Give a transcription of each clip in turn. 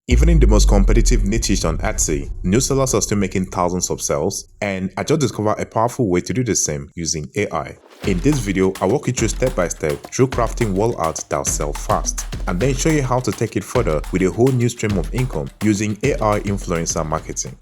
Even in the most competitive niche on Etsy, new sellers are still making thousands of sales, and I just discovered a powerful way to do the same using AI. In this video, I'll walk you through step by step through crafting wall art that'll sell fast, and then show you how to take it further with a whole new stream of income using AI influencer marketing.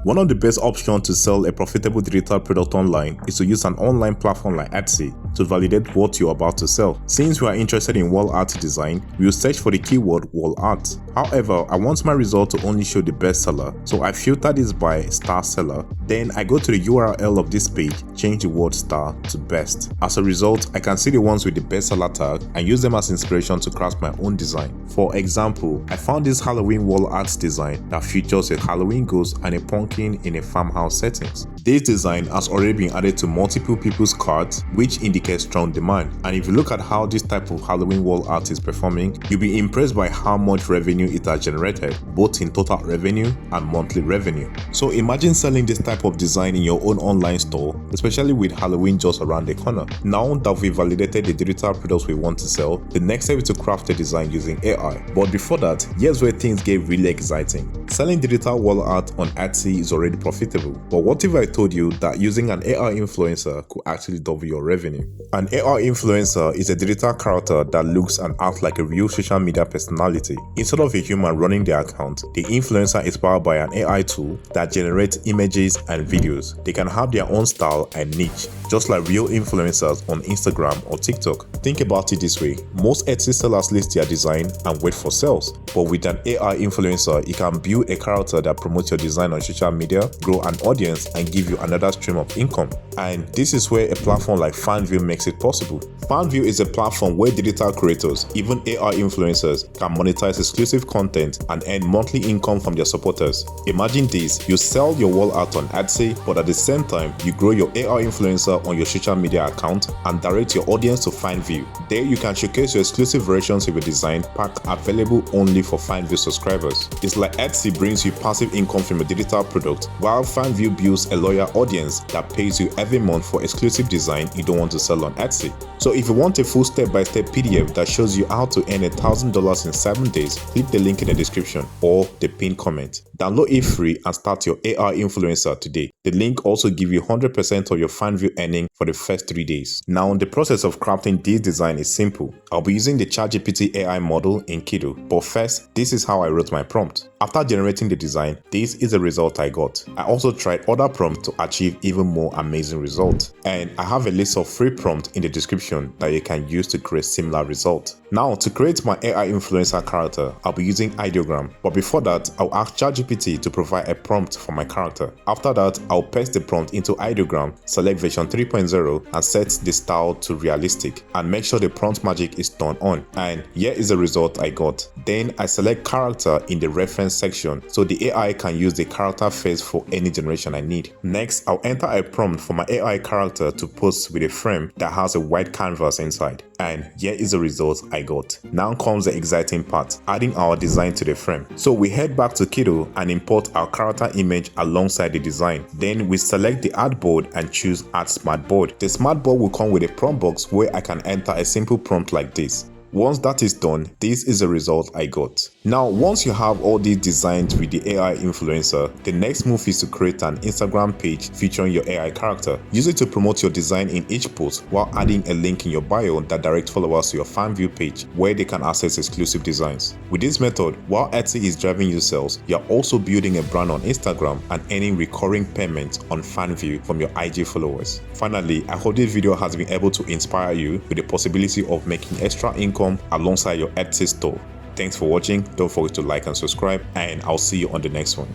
One of the best options to sell a profitable digital product online is to use an online platform like Etsy to validate what you're about to sell. Since we are interested in wall art design, we will search for the keyword wall art. However, I want my result to only show the best seller, so I filter this by star seller. Then I go to the URL of this page, change the word star to best. As a result, I can see the ones with the best seller tag and use them as inspiration to craft my own design. For example, I found this Halloween wall art design that features a Halloween ghost and a pumpkin in a farmhouse settings. This design has already been added to multiple people's carts, which indicates strong demand. And if you look at how this type of Halloween wall art is performing, you'll be impressed by how much revenue it has generated, both in total revenue and monthly revenue. So imagine selling this type of design in your own online store, especially with Halloween just around the corner. Now that we've validated the digital products we want to sell, the next step is to craft a design using AI. But before that, here's where things get really exciting. Selling digital wall art on Etsy is already profitable. But what if I told you that using an AI influencer could actually double your revenue? An AI influencer is a digital character that looks and acts like a real social media personality. Instead of a human running their account, the influencer is powered by an AI tool that generates images and videos. They can have their own style and niche, just like real influencers on Instagram or TikTok. Think about it this way: most Etsy sellers list their design and wait for sales, but with an AI influencer, you can build a character that promotes your design on social media, grow an audience, and give you another stream of income. And this is where a platform like Fanvue makes it possible. Fanvue is a platform where digital creators, even AI influencers, can monetize exclusive content and earn monthly income from their supporters. Imagine this: you sell your wall art on Etsy, but at the same time, you grow your AI influencer on your social media account and direct your audience to Fanvue. There you can showcase your exclusive versions of your design pack available only for Fanvue subscribers. It's like Etsy brings you passive income from a digital product, while Fanvue builds a loyal audience that pays you every month for exclusive design you don't want to sell on Etsy. So if you want a full step-by-step PDF that shows you how to earn $1,000 in 7 days, click the link in the description or the pinned comment. Download it free and start your AI influencer today. The link also gives you 100% of your Fanvue earning for the first 3 days. Now, the process of crafting this design is simple. I'll be using the ChatGPT AI model in Kittl, but first, this is how I wrote my prompt. After generating the design, this is the result I got. I also tried other prompts to achieve even more amazing results, and I have a list of free prompts in the description that you can use to create similar results. Now, to create my AI influencer character, I'll be using ideogram, but before that, I'll ask ChatGPT to provide a prompt for my character. After that, I'll paste the prompt into ideogram, select version 3.0 and set the style to realistic, and make sure the prompt magic is turned on. And here is the result I got. Then I select character in the reference section so the AI can use the character face for any generation I need. Next, I'll enter a prompt for my AI character to post with a frame that has a white canvas inside. And here is the result I got. Now comes the exciting part: adding our design to the frame. So we head back to Kittl and import our character image alongside the design. Then we select the artboard and choose Add Smart Board. The smart board will come with a prompt box where I can enter a simple prompt like this. Once that is done, this is the result I got. Now, once you have all these designs with the AI influencer, the next move is to create an Instagram page featuring your AI character. Use it to promote your design in each post while adding a link in your bio that directs followers to your Fanvue page where they can access exclusive designs. With this method, while Etsy is driving you sales, you are also building a brand on Instagram and earning recurring payments on Fanvue from your IG followers. Finally, I hope this video has been able to inspire you with the possibility of making extra income alongside your Etsy store. Thanks for watching. Don't forget to like and subscribe, and I'll see you on the next one.